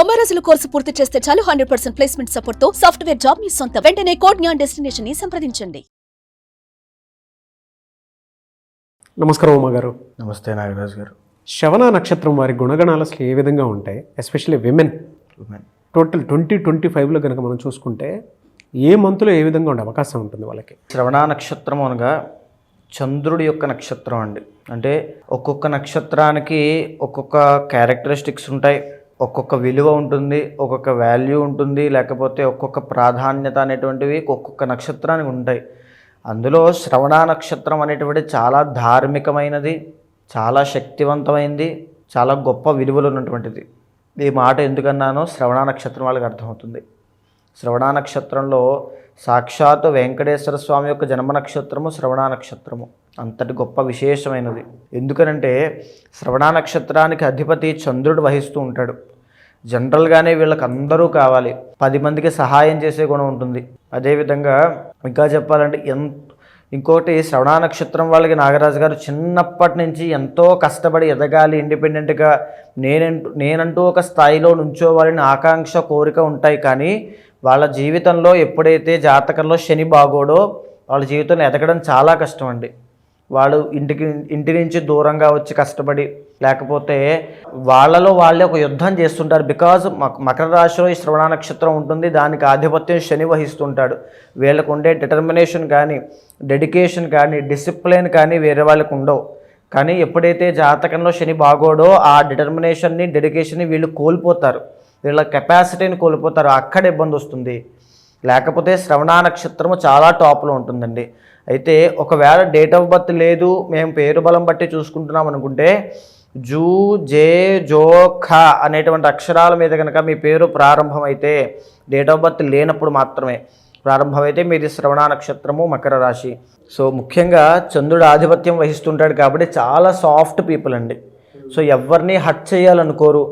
90 రోజుల కోర్సు పూర్తి చేస్తే చాలు 100% ప్లేస్మెంట్ సపోర్ట్ తో సాఫ్ట్వేర్ జాబ్ మీ సొంతం. వెంటనే కోడ్ జ్ఞాన్ డెస్టినేషన్ ని సంప్రదించండి. నమస్కారం ఉమా గారు. నమస్తే నాగరాజు గారు. శ్రవణ నక్షత్రం వారి గుణగణాలు అసలు ఏ విధంగా ఉంటాయి? ఎస్పెషల్లీ విమెన్ టోటల్ 2025లో కనుక మనం చూసుకుంటే ఏ మంత్లో ఏ విధంగా ఉండే అవకాశం ఉంటుంది వాళ్ళకి? శ్రవణ నక్షత్రం అనగా చంద్రుడి యొక్క నక్షత్రం అండి. అంటే ఒక్కొక్క నక్షత్రానికి ఒక్కొక్క క్యారెక్టరిస్టిక్స్ ఉంటాయి, ఒక్కొక్క విలువ ఉంటుంది, ఒక్కొక్క వాల్యూ ఉంటుంది, లేకపోతే ఒక్కొక్క ప్రాధాన్యత అనేటువంటివి ఒక్కొక్క నక్షత్రానికి ఉంటాయి. అందులో శ్రవణ నక్షత్రం అనేటువంటి చాలా ధార్మికమైనది, చాలా శక్తివంతమైనది, చాలా గొప్ప విలువలు ఉన్నటువంటిది. ఈ మాట ఎందుకన్నానో శ్రవణ నక్షత్రం వాళ్ళకి అర్థమవుతుంది. శ్రవణ నక్షత్రంలో సాక్షాత్తు వెంకటేశ్వర స్వామి యొక్క జన్మ నక్షత్రము శ్రవణ నక్షత్రము. అంతటి గొప్ప విశేషమైనది. ఎందుకనంటే శ్రవణ నక్షత్రానికి అధిపతి చంద్రుడు వహిస్తూ ఉంటాడు. జనరల్గానే వీళ్ళకి అందరూ కావాలి, 10 మందికి సహాయం చేసే గుణం ఉంటుంది. అదేవిధంగా ఇంకా చెప్పాలంటే ఇంకోటి శ్రవణ నక్షత్రం వాళ్ళకి నాగరాజు గారు చిన్నప్పటి నుంచి ఎంతో కష్టపడి ఎదగాలి, ఇండిపెండెంట్గా నేనంటూ ఒక స్థాయిలో నుంచోవాలని ఆకాంక్ష, కోరిక ఉంటాయి. కానీ వాళ్ళ జీవితంలో ఎప్పుడైతే జాతకంలో శని బాగోడో వాళ్ళ జీవితంలో ఎదగడం చాలా కష్టం అండి. వాళ్ళు ఇంటి నుంచి దూరంగా వచ్చి కష్టపడి, లేకపోతే వాళ్ళలో వాళ్ళే ఒక యుద్ధం చేస్తుంటారు. బికాజ్ మకర రాశిలో ఈ శ్రవణ నక్షత్రం ఉంటుంది, దానికి ఆధిపత్యం శని వహిస్తుంటాడు. వీళ్ళకు ఉండే డిటర్మినేషన్ కానీ, డెడికేషన్ కానీ, డిసిప్లిన్ కానీ వేరే వాళ్ళకు ఉండవు. కానీ ఎప్పుడైతే జాతకంలో శని బాగోడో ఆ డిటర్మినేషన్ని, డెడికేషన్ని వీళ్ళు కోల్పోతారు, వీళ్ళ కెపాసిటీని కోల్పోతారు. అక్కడ ఇబ్బంది వస్తుంది. లేకపోతే శ్రవణ నక్షత్రము చాలా టాప్లో ఉంటుందండి. అయితే ఒకవేళ డేట్ ఆఫ్ బర్త్ లేదు, మేము పేరు బలం బట్టి చూసుకుంటున్నాం అనుకుంటే జూ, జే, జో, ఖ అనేటువంటి అక్షరాల మీద కనుక మీ పేరు ప్రారంభమైతే, డేట్ ఆఫ్ బర్త్ లేనప్పుడు మాత్రమే ప్రారంభమైతే మీది శ్రవణ నక్షత్రము, మకర రాశి. సో ముఖ్యంగా చంద్రుడు ఆధిపత్యం వహిస్తుంటాడు కాబట్టి చాలా సాఫ్ట్ పీపుల్ అండి. సో ఎవరిని హర్ట్ చేయాలనుకోరు.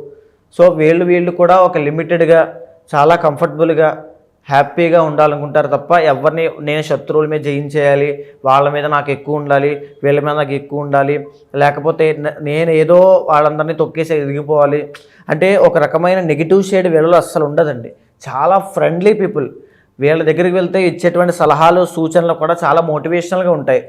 సో వీళ్ళు కూడా ఒక లిమిటెడ్గా, చాలా కంఫర్టబుల్గా, హ్యాపీగా ఉండాలనుకుంటారు తప్ప ఎవరిని నేను శత్రువుల మీద జయించేయాలి, వాళ్ళ మీద నాకు ఎక్కువ ఉండాలి, వీళ్ళ మీద నాకు ఎక్కువ ఉండాలి, లేకపోతే నేను ఏదో వాళ్ళందరినీ తొక్కేసి ఎదిగిపోవాలి అంటే ఒక రకమైన నెగిటివ్ షేడ్ వీళ్ళలో అస్సలు ఉండదండి. చాలా ఫ్రెండ్లీ పీపుల్. వీళ్ళ దగ్గరికి వెళ్తే ఇచ్చేటువంటి సలహాలు, సూచనలు కూడా చాలా మోటివేషనల్గా ఉంటాయి.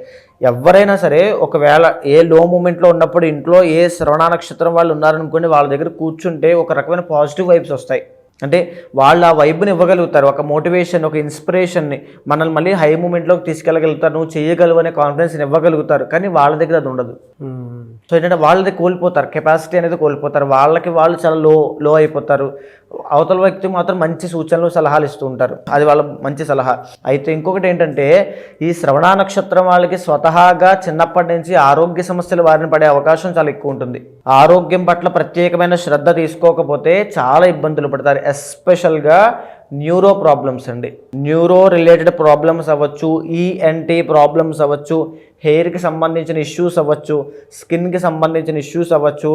ఎవరైనా సరే ఒకవేళ ఏ లో మూమెంట్లో ఉన్నప్పుడు ఇంట్లో ఏ శ్రవణ నక్షత్రం వాళ్ళు ఉన్నారనుకోండి, వాళ్ళ దగ్గర కూర్చుంటే ఒక రకమైన పాజిటివ్ వైబ్స్ వస్తాయి. అంటే వాళ్ళు ఆ వైబ్ని ఇవ్వగలుగుతారు, ఒక మోటివేషన్, ఒక ఇన్స్పిరేషన్ని, మనల్ని మళ్ళీ హై మూమెంట్లోకి తీసుకెళ్ళగలుగుతారు, నువ్వు చేయగలవు అనే కాన్ఫిడెన్స్ని ఇవ్వగలుగుతారు. కానీ వాళ్ళ దగ్గర అది ఉండదు. సో ఏంటంటే వాళ్ళది కోల్పోతారు, కెపాసిటీ అనేది కోల్పోతారు. వాళ్ళు చాలా లో అయిపోతారు. అవతల వ్యక్తి మాత్రం మంచి సూచనలు, సలహాలు ఇస్తూ ఉంటారు. అది వాళ్ళ మంచి సలహా. అయితే ఇంకొకటి ఏంటంటే ఈ శ్రవణ నక్షత్రం వాళ్ళకి స్వతహాగా చిన్నప్పటి నుంచి ఆరోగ్య సమస్యలు బారిన పడే అవకాశం చాలా ఎక్కువ ఉంటుంది. ఆరోగ్యం పట్ల ప్రత్యేకమైన శ్రద్ధ తీసుకోకపోతే చాలా ఇబ్బందులు పడతారు. ఎస్పెషల్గా న్యూరో ప్రాబ్లమ్స్ అండి. న్యూరో రిలేటెడ్ ప్రాబ్లమ్స్ అవ్వచ్చు, ఈఎన్టీ ప్రాబ్లమ్స్ అవ్వచ్చు, హెయిర్కి సంబంధించిన ఇష్యూస్ అవ్వచ్చు, స్కిన్కి సంబంధించిన ఇష్యూస్ అవ్వచ్చు,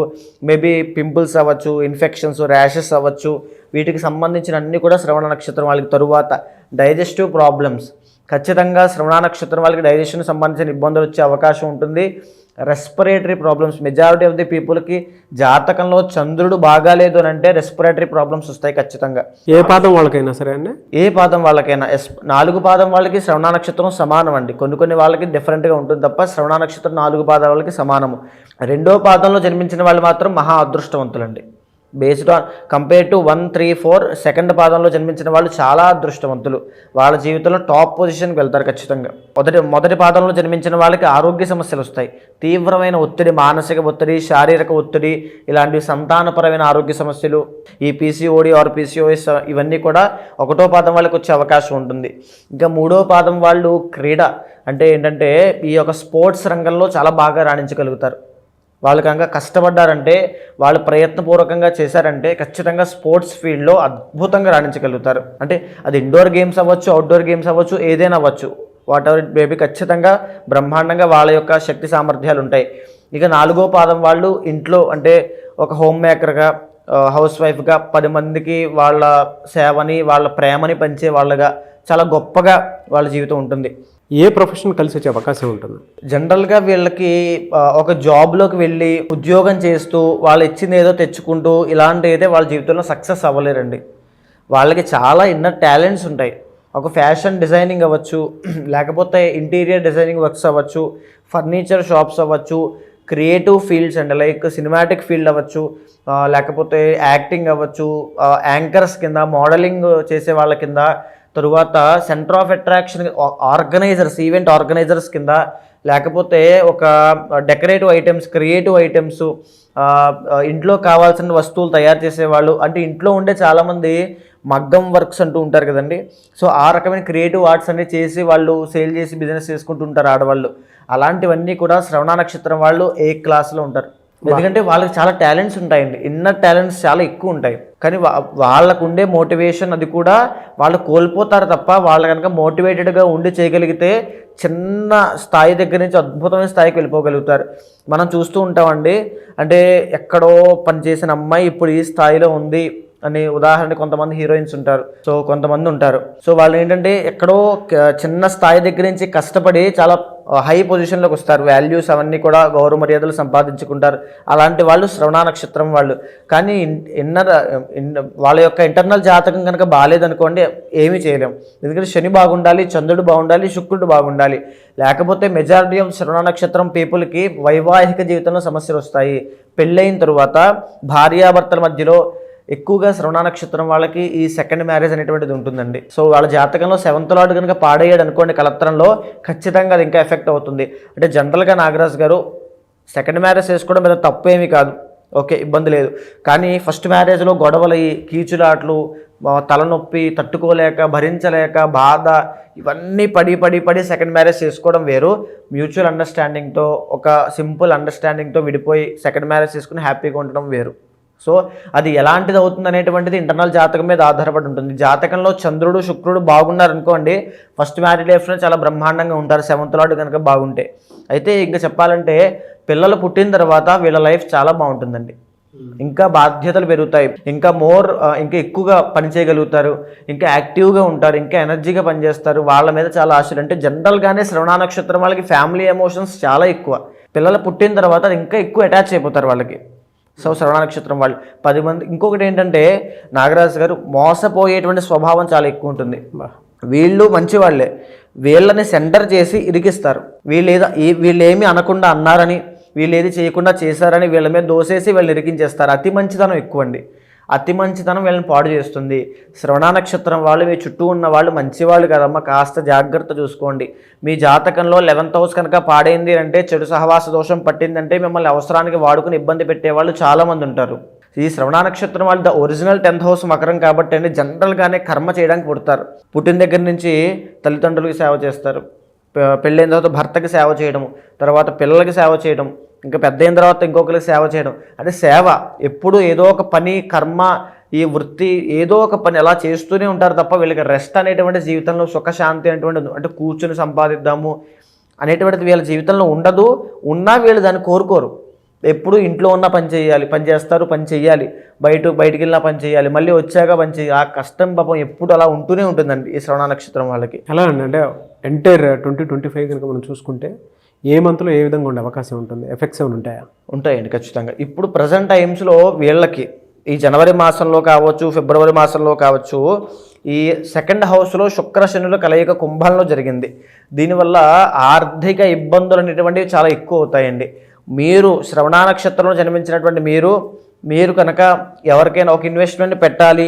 మేబీ పింపుల్స్ అవ్వచ్చు, ఇన్ఫెక్షన్స్, ర్యాషెస్ అవ్వచ్చు. వీటికి సంబంధించిన అన్నీ కూడా శ్రవణ నక్షత్రం వాళ్ళకి. తరువాత డైజెస్టివ్ ప్రాబ్లమ్స్, ఖచ్చితంగా శ్రవణ నక్షత్రం వాళ్ళకి డైజెషన్ సంబంధించిన ఇబ్బందులు వచ్చే అవకాశం ఉంటుంది. Respiratory problems, majority of the పీపుల్కి జాతకంలో చంద్రుడు బాగాలేదు అని అంటే రెస్పిరేటరీ ప్రాబ్లమ్స్ వస్తాయి ఖచ్చితంగా. ఏ పాదం వాళ్ళకైనా సరే అండి? ఏ పాదం వాళ్ళకైనా. 4 పాదం వాళ్ళకి శ్రవణ నక్షత్రం సమానం అండి. కొన్ని వాళ్ళకి డిఫరెంట్గా ఉంటుంది తప్ప శ్రవణ నక్షత్రం 4 పాదాల వాళ్ళకి సమానము. 2వ పాదంలో జన్మించిన వాళ్ళు మాత్రం మహా అదృష్టవంతులండి. Based on compare to 1, 3, 4 second పాదంలో జన్మించిన వాళ్ళు చాలా అదృష్టవంతులు. వాళ్ళ జీవితంలో టాప్ పొజిషన్కి వెళ్తారు ఖచ్చితంగా. మొదటి పాదంలో జన్మించిన వాళ్ళకి ఆరోగ్య సమస్యలు వస్తాయి. తీవ్రమైన ఒత్తిడి, మానసిక ఒత్తిడి, శారీరక ఒత్తిడి, ఇలాంటివి సంతానపరమైన ఆరోగ్య సమస్యలు, ఈ పీసీఓడి ఆర్ పీసీఓఎస్ ఇవన్నీ కూడా 1వ పాదం వాళ్ళకి వచ్చే అవకాశం ఉంటుంది. ఇంకా 3వ పాదం వాళ్ళు క్రీడ అంటే ఏంటంటే ఈ యొక్క స్పోర్ట్స్ రంగంలో చాలా బాగా రాణించగలుగుతారు. వాళ్ళు కనుక కష్టపడ్డారంటే, వాళ్ళు ప్రయత్నపూర్వకంగా చేశారంటే ఖచ్చితంగా స్పోర్ట్స్ ఫీల్డ్లో అద్భుతంగా రాణించగలుగుతారు. అంటే అది ఇండోర్ గేమ్స్ అవ్వచ్చు, అవుట్డోర్ గేమ్స్ అవ్వచ్చు, ఏదైనా అవ్వచ్చు, వాట్ ఎవర్ ఇట్ బేబీ, ఖచ్చితంగా బ్రహ్మాండంగా వాళ్ళ యొక్క శక్తి సామర్థ్యాలు ఉంటాయి. ఇక 4వ పాదం వాళ్ళు ఇంట్లో అంటే ఒక హోమ్ మేకర్గా, హౌస్ వైఫ్గా 10 మందికి వాళ్ళ సేవని, వాళ్ళ ప్రేమని పంచే వాళ్ళగా చాలా గొప్పగా వాళ్ళ జీవితం ఉంటుంది. ఏ ప్రొఫెషన్ కలిసి వచ్చే అవకాశం ఉంటుంది? జనరల్గా వీళ్ళకి ఒక జాబ్లోకి వెళ్ళి ఉద్యోగం చేస్తూ వాళ్ళు ఇచ్చింది ఏదో తెచ్చుకుంటూ ఇలాంటి అయితే వాళ్ళ జీవితంలో సక్సెస్ అవ్వలేరండి. వాళ్ళకి చాలా ఇన్నర్ టాలెంట్స్ ఉంటాయి. ఒక ఫ్యాషన్ డిజైనింగ్ అవ్వచ్చు, లేకపోతే ఇంటీరియర్ డిజైనింగ్ వర్క్స్ అవ్వచ్చు, ఫర్నిచర్ షాప్స్ అవ్వచ్చు, క్రియేటివ్ ఫీల్డ్స్ అండి, లైక్ సినిమాటిక్ ఫీల్డ్ అవ్వచ్చు, లేకపోతే యాక్టింగ్ అవ్వచ్చు, యాంకర్స్ కింద, మోడలింగ్ చేసే వాళ్ళ కింద, తరువాత centre of attraction organisers, event organisers కింద, లేకపోతే ఒక డెకరేటివ్ ఐటమ్స్, క్రియేటివ్ ఐటమ్స్, ఇంట్లో కావాల్సిన వస్తువులు తయారు చేసేవాళ్ళు, అంటే ఇంట్లో ఉండే చాలామంది మగ్గం వర్క్స్ అంటూ ఉంటారు కదండి. సో ఆ రకమైన క్రియేటివ్ ఆర్ట్స్ అన్ని చేసి వాళ్ళు సేల్ చేసి బిజినెస్ చేసుకుంటూ ఉంటారు ఆడవాళ్ళు. అలాంటివన్నీ కూడా శ్రవణ నక్షత్రం వాళ్ళు ఏ క్లాస్లో ఉంటారు. ఎందుకంటే వాళ్ళకి చాలా టాలెంట్స్ ఉంటాయండి, ఇన్నర్ టాలెంట్స్ చాలా ఎక్కువ ఉంటాయి. కానీ వాళ్ళకు ఉండే మోటివేషన్ అది కూడా వాళ్ళు కోల్పోతారు తప్ప, వాళ్ళు కనుక మోటివేటెడ్గా ఉండి చేయగలిగితే చిన్న స్థాయి దగ్గర నుంచి అద్భుతమైన స్థాయికి వెళ్ళిపోగలుగుతారు. మనం చూస్తూ ఉంటామండి, అంటే ఎక్కడో పనిచేసిన అమ్మాయి ఇప్పుడు ఈ స్థాయిలో ఉంది అని. ఉదాహరణ కొంతమంది హీరోయిన్స్ ఉంటారు, సో కొంతమంది ఉంటారు, సో వాళ్ళు ఏంటంటే ఎక్కడో చిన్న స్థాయి దగ్గర నుంచి కష్టపడి చాలా హై పొజిషన్లోకి వస్తారు, వాల్యూస్ అవన్నీ కూడా గౌరవ మర్యాదలు సంపాదించుకుంటారు. అలాంటి వాళ్ళు శ్రవణ నక్షత్రం వాళ్ళు. కానీ వాళ్ళ యొక్క ఇంటర్నల్ జాతకం కనుక బాగాలేదనుకోండి ఏమీ చేయలేం. ఎందుకంటే శని బాగుండాలి, చంద్రుడు బాగుండాలి, శుక్రుడు బాగుండాలి. లేకపోతే మెజారిటీ ఆఫ్ శ్రవణ నక్షత్రం పీపుల్కి వైవాహిక జీవితంలో సమస్యలు వస్తాయి. పెళ్ళైన తరువాత భార్యాభర్తల మధ్యలో ఎక్కువగా శ్రవణ నక్షత్రం వాళ్ళకి ఈ సెకండ్ మ్యారేజ్ అనేటువంటిది ఉంటుందండి. సో వాళ్ళ జాతకంలో 7th లార్డ్ కనుక పాడయ్యాడు అనుకోండి కలత్రంలో, ఖచ్చితంగా అది ఇంకా ఎఫెక్ట్ అవుతుంది. అంటే జనరల్గా నాగరాజు గారు సెకండ్ మ్యారేజ్ చేసుకోవడం మీద తప్పు ఏమీ కాదు, ఓకే, ఇబ్బంది లేదు. కానీ ఫస్ట్ మ్యారేజ్లో గొడవలు, కీచులాట్లు, తలనొప్పి, తట్టుకోలేక, భరించలేక, బాధ, ఇవన్నీ పడి సెకండ్ మ్యారేజ్ చేసుకోవడం వేరు. మ్యూచువల్ అండర్స్టాండింగ్తో, ఒక సింపుల్ అండర్స్టాండింగ్తో విడిపోయి సెకండ్ మ్యారేజ్ చేసుకుని హ్యాపీగా ఉండడం వేరు. సో అది ఎలాంటిది అవుతుంది అనేటువంటిది ఇంటర్నల్ జాతకం మీద ఆధారపడి ఉంటుంది. జాతకంలో చంద్రుడు శుక్రుడు బాగున్నారనుకోండి, ఫస్ట్ మ్యారేజ్ లైఫ్లో చాలా బ్రహ్మాండంగా ఉంటారు, 7th లార్డ్ కనుక బాగుంటే. అయితే ఇంకా చెప్పాలంటే పిల్లలు పుట్టిన తర్వాత వీళ్ళ లైఫ్ చాలా బాగుంటుందండి. ఇంకా బాధ్యతలు పెరుగుతాయి, ఇంకా ఇంకా ఎక్కువగా పని చేయగలుగుతారు, ఇంకా యాక్టివ్గా ఉంటారు, ఇంకా ఎనర్జీగా పనిచేస్తారు. వాళ్ళ మీద చాలా ఆశలు. అంటే జనరల్గానే శ్రవణ నక్షత్రం వాళ్ళకి ఫ్యామిలీ ఎమోషన్స్ చాలా ఎక్కువ. పిల్లలు పుట్టిన తర్వాత ఇంకా ఎక్కువ అటాచ్ అయిపోతారు వాళ్ళకి. సో శ్రవణ నక్షత్రం వాళ్ళు 10 మంది. ఇంకొకటి ఏంటంటే నాగరాజు గారు, మోసపోయేటువంటి స్వభావం చాలా ఎక్కువ ఉంటుంది. వీళ్ళు మంచి వాళ్ళే, వీళ్ళని సెంటర్ చేసి ఇరికిస్తారు. వీళ్ళు ఏమి అనకుండా అన్నారని, వీళ్ళు ఏది చేయకుండా చేశారని వీళ్ళ మీద దోసేసి వీళ్ళని ఇరికించేస్తారు. అతి మంచితనం ఎక్కువ అండి. అతి మంచితనం వీళ్ళని పాడు చేస్తుంది. శ్రవణ నక్షత్రం వాళ్ళు, మీ చుట్టూ ఉన్న వాళ్ళు మంచివాళ్ళు కదమ్మా, కాస్త జాగ్రత్త చూసుకోండి. మీ జాతకంలో 11th హౌస్ కనుక పాడైంది అంటే, చెడు సహవాస దోషం పట్టిందంటే మిమ్మల్ని అవసరానికి వాడుకుని ఇబ్బంది పెట్టేవాళ్ళు చాలామంది ఉంటారు. ఈ శ్రవణ నక్షత్రం వాళ్ళు ఒరిజినల్ 10th హౌస్ మకరం కాబట్టి అండి, జనరల్గానే కర్మ చేయడానికి పుడతారు. పుట్టిన దగ్గర నుంచి తల్లిదండ్రులకి సేవ చేస్తారు, పెళ్ళైన తర్వాత భర్తకి సేవ చేయడం, తర్వాత పిల్లలకి సేవ చేయడం, ఇంకా పెద్ద అయిన తర్వాత ఇంకొకరికి సేవ చేయడం. అంటే సేవ ఎప్పుడు ఏదో ఒక పని, కర్మ, ఈ వృత్తి, ఏదో ఒక పని అలా చేస్తూనే ఉంటారు తప్ప వీళ్ళకి రెస్ట్ అనేటువంటి జీవితంలో, సుఖశాంతి అనేటువంటిది, అంటే కూర్చుని సంపాదిద్దాము అనేటువంటిది వీళ్ళ జీవితంలో ఉండదు. ఉన్నా వీళ్ళు దాన్ని కోరుకోరు. ఎప్పుడు ఇంట్లో ఉన్న పని చేయాలి, పని చేస్తారు, పని చేయాలి, బయటికి వెళ్ళినా పని చేయాలి, మళ్ళీ వచ్చాక పని చేయాలి. ఆ కష్టం పాపం ఎప్పుడు అలా ఉంటూనే ఉంటుందండి ఈ శ్రవణ నక్షత్రం వాళ్ళకి. ఎలా అండి, అంటే ఎంటైర్ 2025 కనుక మనం చూసుకుంటే ఏ మంత్లో ఏ విధంగా ఉండే అవకాశం ఉంటుంది? ఎఫెక్ట్స్ ఏమైనా ఉంటాయా? ఉంటాయండి ఖచ్చితంగా. ఇప్పుడు ప్రజెంట్ టైమ్స్లో వీళ్ళకి ఈ జనవరి మాసంలో కావచ్చు, ఫిబ్రవరి మాసంలో కావచ్చు, ఈ 2nd హౌస్లో శుక్ర శనుల కలయిక కుంభంలో జరిగింది. దీనివల్ల ఆర్థిక ఇబ్బందులు అనేటువంటివి చాలా ఎక్కువ అవుతాయండి. మీరు శ్రవణ నక్షత్రంలో జన్మించినటువంటి మీరు కనుక ఎవరికైనా ఒక ఇన్వెస్ట్మెంట్ పెట్టాలి,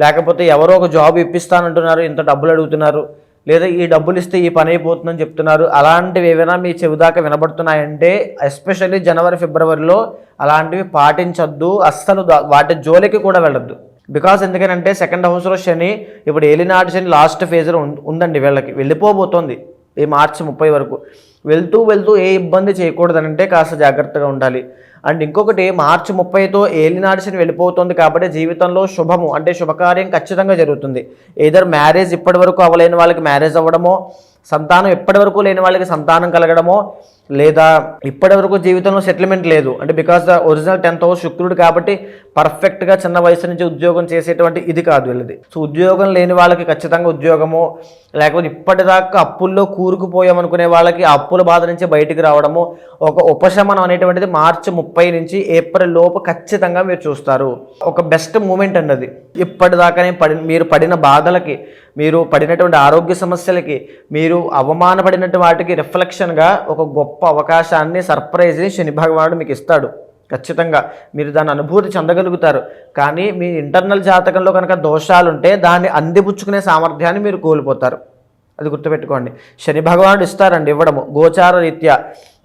లేకపోతే ఎవరో ఒక జాబ్ ఇప్పిస్తానంటున్నారు, ఇంత డబ్బులు అడుగుతున్నారు, లేదా ఈ డబ్బులు ఇస్తే ఈ పని అయిపోతుందని చెప్తున్నారు, అలాంటివి ఏవైనా మీ చెవిదాకా వినబడుతున్నాయంటే ఎస్పెషల్లీ జనవరి ఫిబ్రవరిలో అలాంటివి పాటించొద్దు, అస్సలు వాటి జోలికి కూడా వెళ్ళొద్దు. బికాస్ ఎందుకంటే 2nd హౌస్లో శని, ఇప్పుడు ఏలినాటి శని లాస్ట్ ఫేజ్లో ఉందండి, వీళ్ళకి వెళ్ళిపోబోతోంది ఈ మార్చి 30 వరకు. వెళ్తూ ఏ ఇబ్బంది చేయకూడదనంటే కాస్త జాగ్రత్తగా ఉండాలి. అండ్ ఇంకొకటి, మార్చి 30తో ఏలినాటి శని వెళ్ళిపోతుంది కాబట్టి జీవితంలో శుభము, అంటే శుభకార్యం ఖచ్చితంగా జరుగుతుంది. ఏదర్ మ్యారేజ్ ఇప్పటి వరకు అవ్వలేని వాళ్ళకి మ్యారేజ్ అవ్వడమో, సంతానం ఎప్పటి వరకు లేని వాళ్ళకి సంతానం కలగడమో, లేదా ఇప్పటి వరకు జీవితంలో సెటిల్మెంట్ లేదు అంటే because the original 10th house శుక్రుడు కాబట్టి పర్ఫెక్ట్గా చిన్న వయసు నుంచి ఉద్యోగం చేసేటువంటి ఇది కాదు వీళ్ళది. సో ఉద్యోగం లేని వాళ్ళకి ఖచ్చితంగా ఉద్యోగమో, లేకపోతే ఇప్పటిదాకా అప్పుల్లో కూరుకుపోయామనుకునే వాళ్ళకి ఆ అప్పుల బాధ నుంచి బయటికి రావడము, ఒక ఉపశమనం అనేటువంటిది మార్చి 30 నుంచి ఏప్రిల్ లోపు ఖచ్చితంగా మీరు చూస్తారు. ఒక బెస్ట్ మూమెంట్ అన్నది. ఇప్పటిదాకానే మీరు పడిన బాధలకి, మీరు పడినటువంటి ఆరోగ్య సమస్యలకి, మీరు అవమానపడినటువంటి వాటికి రిఫ్లెక్షన్గా ఒక గొప్ప అవకాశాన్ని, సర్ప్రైజ్ని శని భగవానుడు మీకు ఇస్తాడు. ఖచ్చితంగా మీరు దాన్ని అనుభూతి చెందగలుగుతారు. కానీ మీ ఇంటర్నల్ జాతకంలో కనుక దోషాలుంటే దాన్ని అందిపుచ్చుకునే సామర్థ్యాన్ని మీరు కోల్పోతారు. అది గుర్తుపెట్టుకోండి. శని భగవానుడు ఇస్తారండి, ఇవ్వడము గోచార రీత్యా.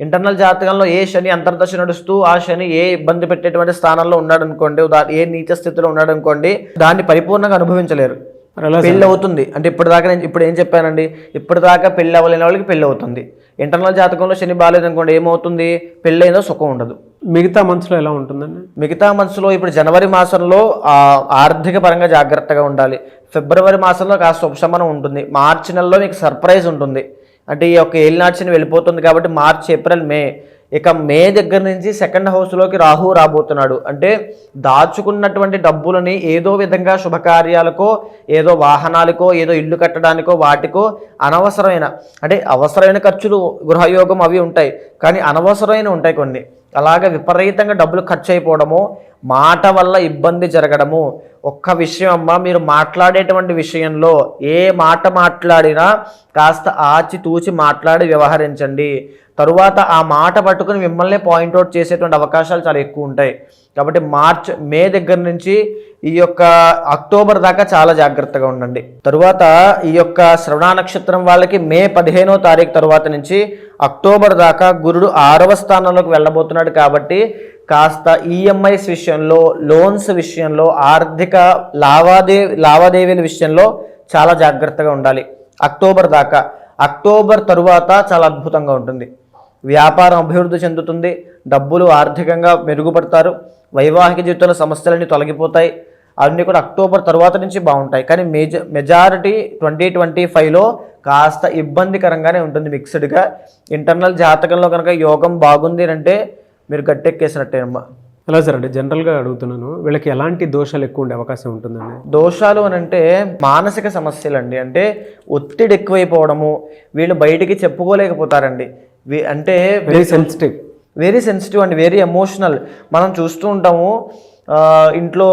ఇంటర్నల్ జాతకంలో ఏ శని అంతర్దశ నడుస్తూ ఆ శని ఏ ఇబ్బంది పెట్టేటువంటి స్థానంలో ఉన్నాడు అనుకోండి, ఏ నీచ స్థితిలో ఉన్నాడు అనుకోండి, దాన్ని పరిపూర్ణంగా అనుభవించలేరు. పెళ్ళి అవుతుంది అంటే ఇప్పటిదాకా నేను ఇప్పుడు ఏం చెప్పానండి, ఇప్పటిదాకా పెళ్ళి అవ్వలేని వాళ్ళకి పెళ్ళి అవుతుంది. ఇంటర్నల్ జాతకంలో శని బాగాలేదు అనుకోండి, ఏమవుతుంది, పెళ్ళైనా సుఖం ఉండదు. మిగతా మంత్స్లో ఎలా ఉంటుందండి? మిగతా మంత్స్లో ఇప్పుడు జనవరి మాసంలో ఆర్థిక పరంగా జాగ్రత్తగా ఉండాలి. ఫిబ్రవరి మాసంలో కాస్త ఉపశమనం ఉంటుంది. మార్చి నెలలో మీకు సర్ప్రైజ్ ఉంటుంది. అంటే ఈ యొక్క ఏలినాటి శని వెళ్ళిపోతుంది కాబట్టి మార్చ్, ఏప్రిల్, మే. ఇక మే దగ్గర నుంచి 2nd హౌస్లోకి రాహు రాబోతున్నాడు. అంటే దాచుకున్నటువంటి డబ్బులని ఏదో విధంగా శుభకార్యాలకో, ఏదో వాహనాలకో, ఏదో ఇల్లు కట్టడానికో, వాటికో అనవసరమైన అంటే అవసరమైన ఖర్చులు గృహయోగం అవి ఉంటాయి, కానీ అనవసరమైన ఉంటాయి కొన్ని. అలాగే విపరీతంగా డబ్బులు ఖర్చు అయిపోవడము, మాట వల్ల ఇబ్బంది జరగడము. ఒక్క విషయం అమ్మ, మీరు మాట్లాడేటువంటి విషయంలో ఏ మాట మాట్లాడినా కాస్త ఆచితూచి మాట్లాడి వ్యవహరించండి. తరువాత ఆ మాట పట్టుకుని మిమ్మల్ని పాయింట్అవుట్ చేసేటువంటి అవకాశాలు చాలా ఎక్కువ ఉంటాయి. కాబట్టి మార్చ్, మే దగ్గర నుంచి ఈ యొక్క అక్టోబర్ దాకా చాలా జాగ్రత్తగా ఉండండి. తరువాత ఈ యొక్క శ్రవణ నక్షత్రం వాళ్ళకి మే 15వ తారీఖు తర్వాత నుంచి అక్టోబర్ దాకా గురుడు 6వ స్థానంలోకి వెళ్ళబోతున్నాడు. కాబట్టి కాస్త ఈఎంఐస్ విషయంలో, లోన్స్ విషయంలో, ఆర్థిక లావాదేవీల విషయంలో చాలా జాగ్రత్తగా ఉండాలి అక్టోబర్ దాకా. అక్టోబర్ తరువాత చాలా అద్భుతంగా ఉంటుంది. వ్యాపారం అభివృద్ధి చెందుతుంది, డబ్బులు ఆర్థికంగా మెరుగుపడతారు, వైవాహిక జీవితంలో సమస్యలన్నీ తొలగిపోతాయి. అవన్నీ కూడా అక్టోబర్ తర్వాత నుంచి బాగుంటాయి. కానీ మెజారిటీ 2025లో కాస్త ఇబ్బందికరంగానే ఉంటుంది మిక్స్డ్గా. ఇంటర్నల్ జాతకంలో కనుక యోగం బాగుంది అంటే మీరు గట్టెక్కేసినట్టేనమ్మా. ఎలా సార్ అంటే జనరల్గా అడుగుతున్నాను, వీళ్ళకి ఎలాంటి దోషాలు ఎక్కువ ఉండే అవకాశం ఉంటుందండి? దోషాలు అని అంటే మానసిక సమస్యలు అండి. అంటే ఒత్తిడి ఎక్కువైపోవడము, వీళ్ళు బయటికి చెప్పుకోలేకపోతారండి. అంటే వెరీ సెన్సిటివ్ అండి, వెరీ ఎమోషనల్. మనం చూస్తూ ఉంటాము ఇంట్లో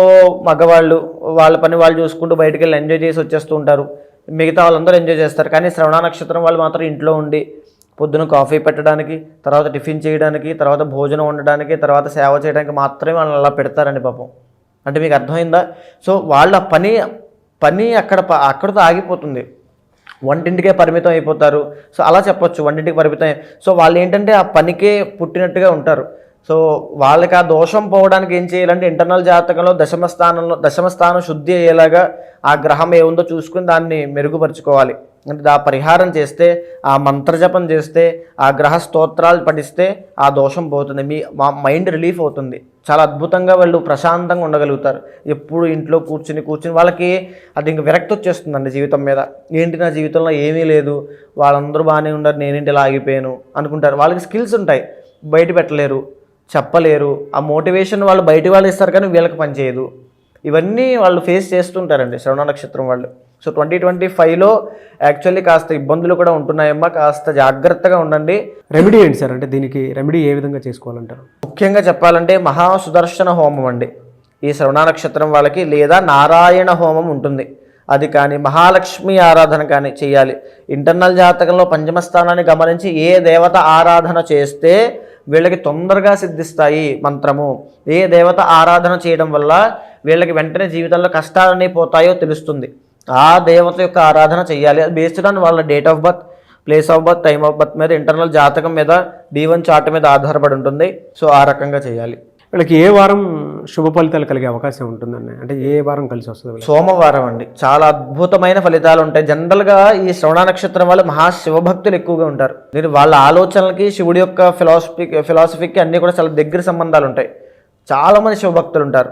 మగవాళ్ళు వాళ్ళ పని వాళ్ళు చూసుకుంటూ బయటికి వెళ్ళి ఎంజాయ్ చేసి వచ్చేస్తూ ఉంటారు, మిగతా వాళ్ళందరూ ఎంజాయ్ చేస్తారు. కానీ శ్రవణ నక్షత్రం వాళ్ళు మాత్రం ఇంట్లో ఉండి పొద్దున కాఫీ పెట్టడానికి, తర్వాత టిఫిన్ చేయడానికి, తర్వాత భోజనం వండడానికి, తర్వాత సేవ చేయడానికి మాత్రమే వాళ్ళని అలా పెడతారండి పాపం. అంటే మీకు అర్థమైందా? సో వాళ్ళ పని అక్కడితో ఆగిపోతుంది, వంటింటికే పరిమితం అయిపోతారు. సో అలా చెప్పొచ్చు, వంటింటికి పరిమితం. సో వాళ్ళు ఏంటంటే ఆ పనికే పుట్టినట్టుగా ఉంటారు. సో వాళ్ళకి ఆ దోషం పోవడానికి ఏం చేయాలంటే ఇంటర్నల్ జాతకంలో దశమ స్థానం శుద్ధి అయ్యేలాగా ఆ గ్రహం ఏముందో చూసుకుని దాన్ని మెరుగుపరుచుకోవాలి. అంటే ఆ పరిహారం చేస్తే, ఆ మంత్రజపం చేస్తే, ఆ గ్రహ స్తోత్రాలు పఠిస్తే ఆ దోషం పోతుంది, మా మైండ్ రిలీఫ్ అవుతుంది. చాలా అద్భుతంగా వాళ్ళు ప్రశాంతంగా ఉండగలుగుతారు. ఎప్పుడు ఇంట్లో కూర్చుని వాళ్ళకి అది ఇంక విరక్తి వచ్చేస్తుందండి జీవితం మీద. ఏంటి నా జీవితంలో ఏమీ లేదు, వాళ్ళందరూ బాగానే ఉన్నారు, నేనేంటి ఇలా ఆగిపోయాను అనుకుంటారు. వాళ్ళకి స్కిల్స్ ఉంటాయి, బయట పెట్టలేరు, చెప్పలేరు. ఆ మోటివేషన్ వాళ్ళు బయట వాళ్ళు ఇస్తారు కానీ వీళ్ళకి పనిచేయదు. ఇవన్నీ వాళ్ళు ఫేస్ చేస్తుంటారండి శ్రవణ నక్షత్రం వాళ్ళు. సో 2025లో యాక్చువల్లీ కాస్త ఇబ్బందులు కూడా ఉంటున్నాయమ్మా, కాస్త జాగ్రత్తగా ఉండండి. రెమెడీ ఏంటి సార్? అంటే దీనికి రెమెడీ ఏ విధంగా చేసుకోవాలంటారు? ముఖ్యంగా చెప్పాలంటే మహాసుదర్శన హోమం అండి ఈ శ్రవణ నక్షత్రం వాళ్ళకి, లేదా నారాయణ హోమం ఉంటుంది, అది కానీ మహాలక్ష్మి ఆరాధన కానీ చేయాలి. ఇంటర్నల్ జాతకంలో పంచమ స్థానాన్ని గమనించి ఏ దేవత ఆరాధన చేస్తే వీళ్ళకి తొందరగా సిద్ధిస్తాయి మంత్రము, ఏ దేవత ఆరాధన చేయడం వల్ల వీళ్ళకి వెంటనే జీవితంలో కష్టాలన్నీ పోతాయో తెలుస్తుంది, ఆ దేవత యొక్క ఆరాధన చేయాలి. అది బేస్డ్ ఆన్ వాళ్ళ date of birth, place of birth, time of birth మీద, ఇంటర్నల్ జాతకం మీద, D1 చార్ట్ మీద ఆధారపడి ఉంటుంది. సో ఆ రకంగా చేయాలి. వీళ్ళకి ఏ వారం శుభ ఫలితాలు కలిగే అవకాశం ఉంటుందండి? అంటే ఏ వారం కలిసి వస్తుంది? సోమవారం అండి. చాలా అద్భుతమైన ఫలితాలు ఉంటాయి. జనరల్గా ఈ శ్రవణ నక్షత్రం వాళ్ళు మహాశివభక్తులు ఎక్కువగా ఉంటారు. మీరు వాళ్ళ ఆలోచనలకి శివుడి యొక్క ఫిలాసఫీకి అన్నీ కూడా చాలా దగ్గర సంబంధాలు ఉంటాయి. చాలామంది శివభక్తులు ఉంటారు.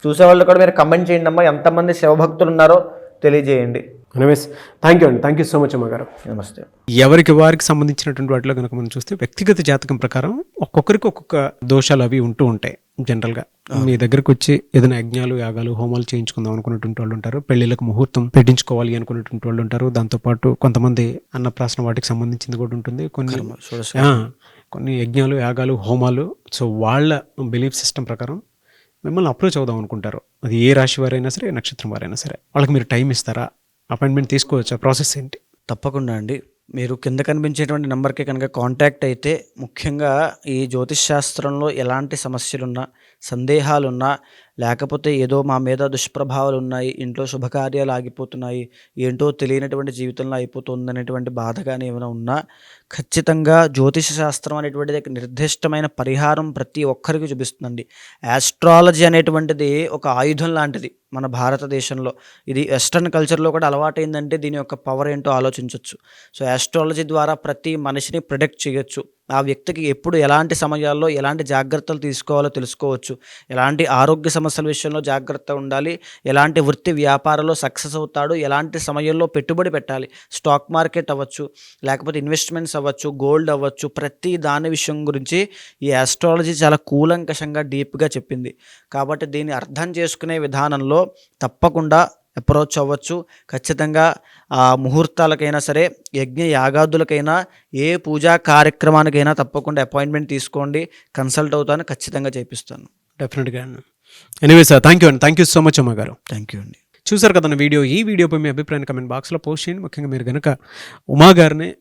చూసేవాళ్ళు కూడా మీరు కమెంట్ చేయండి అమ్మా, ఎంతమంది శివభక్తులు ఉన్నారో తెలియజేయండి. ఎనీవేస్ థ్యాంక్ యూ అండి, థ్యాంక్ యూ సో మచ్ అమ్మగారు. నమస్తే. ఎవరికి వారికి సంబంధించినటువంటి వాటిలో కనుక మనం చూస్తే వ్యక్తిగత జాతకం ప్రకారం ఒక్కొక్కరికి ఒక్కొక్క దోషాలు అవి ఉంటూ ఉంటాయి. జనరల్గా మీ దగ్గరకు వచ్చి ఏదైనా యజ్ఞాలు యాగాలు హోమాలు చేయించుకుందాం అనుకున్నటువంటి వాళ్ళు ఉంటారు, పెళ్లిళ్ళకు ముహూర్తం పెట్టించుకోవాలి అనుకున్నటువంటి వాళ్ళు ఉంటారు, దాంతోపాటు కొంతమంది అన్నప్రాసన వాటికి సంబంధించింది కూడా ఉంటుంది, కొన్ని యజ్ఞాలు యాగాలు హోమాలు. సో వాళ్ళ బిలీఫ్ సిస్టమ్ ప్రకారం మిమ్మల్ని అప్రోచ్ అవుదాం అనుకుంటారు. అది ఏ రాశి వారైనా సరే, ఏ నక్షత్రం వారైనా సరే. వాళ్ళకి మీరు టైం ఇస్తారా, అపాయింట్మెంట్ తీసుకోవచ్చా, ప్రాసెస్ ఏంటి? తప్పకుండా అండి. మీరు కింద కనిపించేటువంటి నెంబర్కి కనుక కాంటాక్ట్ అయితే, ముఖ్యంగా ఈ జ్యోతిష్ శాస్త్రంలో ఎలాంటి సమస్యలున్నా, సందేహాలున్నా, లేకపోతే ఏదో మా మీద దుష్ప్రభావాలు ఉన్నాయి, ఇంట్లో శుభకార్యాలు ఆగిపోతున్నాయి, ఏంటో తెలియనటువంటి జీవితంలో అయిపోతుంది అనేటువంటి బాధ కానీ ఏమైనా ఉన్నా, ఖచ్చితంగా జ్యోతిష శాస్త్రం అనేటువంటిది నిర్దిష్టమైన పరిహారం ప్రతి ఒక్కరికి చూపిస్తుందండి. ఆస్ట్రాలజీ అనేటువంటిది ఒక ఆయుధం లాంటిది మన భారతదేశంలో. ఇది వెస్ట్రన్ కల్చర్లో కూడా అలవాటైందంటే దీని యొక్క పవర్ ఏంటో ఆలోచించవచ్చు. సో ఆస్ట్రాలజీ ద్వారా ప్రతి మనిషిని ప్రిడిక్ట్ చేయొచ్చు. ఆ వ్యక్తికి ఎప్పుడు ఎలాంటి సమయాల్లో ఎలాంటి జాగ్రత్తలు తీసుకోవాలో తెలుసుకోవచ్చు. ఎలాంటి ఆరోగ్య సమస్యల విషయంలో జాగ్రత్త ఉండాలి, ఎలాంటి వృత్తి వ్యాపారంలో సక్సెస్ అవుతాడు, ఎలాంటి సమయంలో పెట్టుబడి పెట్టాలి, స్టాక్ మార్కెట్ అవ్వచ్చు, లేకపోతే ఇన్వెస్ట్మెంట్స్ అవ్వచ్చు, గోల్డ్ అవ్వచ్చు, ప్రతి దాని విషయం గురించి ఈ ఆస్ట్రాలజీ చాలా కూలంకషంగా డీప్గా చెప్పింది. కాబట్టి దీన్ని అర్థం చేసుకునే విధానంలో తప్పకుండా అప్రోచ్ అవ్వచ్చు. ఖచ్చితంగా ఆ ముహూర్తాలకైనా సరే, యజ్ఞ యాగాదులకైనా, ఏ పూజా కార్యక్రమానికైనా తప్పకుండా అపాయింట్మెంట్ తీసుకోండి. కన్సల్ట్ అవుతాను, ఖచ్చితంగా చేపిస్తాను. డెఫినెట్గా. ఎనీవే సార్, థ్యాంక్ యూ అండి, థ్యాంక్ యూ సో మచ్ అమ్మగారు. థ్యాంక్ యూ అండి. చూసారు కదా వీడియో. ఈ వీడియోపై మీ అభిప్రాయాన్ని కమెంట్ బాక్స్లో పోస్ట్ చేయండి. ముఖ్యంగా మీరు కనుక ఉమా గారిని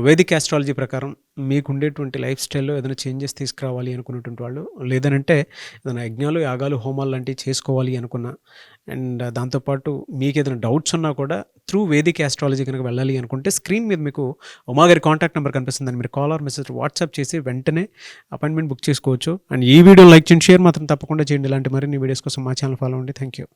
వేదిక్ ఆస్ట్రాలజీ ప్రకారం మీకు ఉండేటువంటి లైఫ్ స్టైల్లో ఏదైనా చేంజెస్ తీసుకురావాలి అనుకున్నటువంటి వాళ్ళు, లేదనంటే ఏదైనా యజ్ఞాలు యాగాలు హోమాలు లాంటివి చేసుకోవాలి అనుకున్నా, అండ్ దాంతోపాటు మీకు ఏదైనా డౌట్స్ ఉన్నా కూడా త్రూ వేదిక్ ఆస్ట్రాలజీ కనుక వెళ్ళాలి అనుకుంటే స్క్రీన్ మీద మీకు ఉమా గారి కాంటాక్ట్ నెంబర్ కనిపిస్తుందని మీరు కాల్ ఆర్ మెసేజ్ వాట్సాప్ చేసి వెంటనే అపాయింట్మెంట్ బుక్ చేసుకోవచ్చు. అండ్ ఈ వీడియో లైక్ చేయండి, షేర్ మాత్రం తప్పకుండా చేయండి. ఇలాంటి మరిన్ని వీడియోస్ కోసం మా ఛానల్ ఫాలో అవ్వండి. Thank you.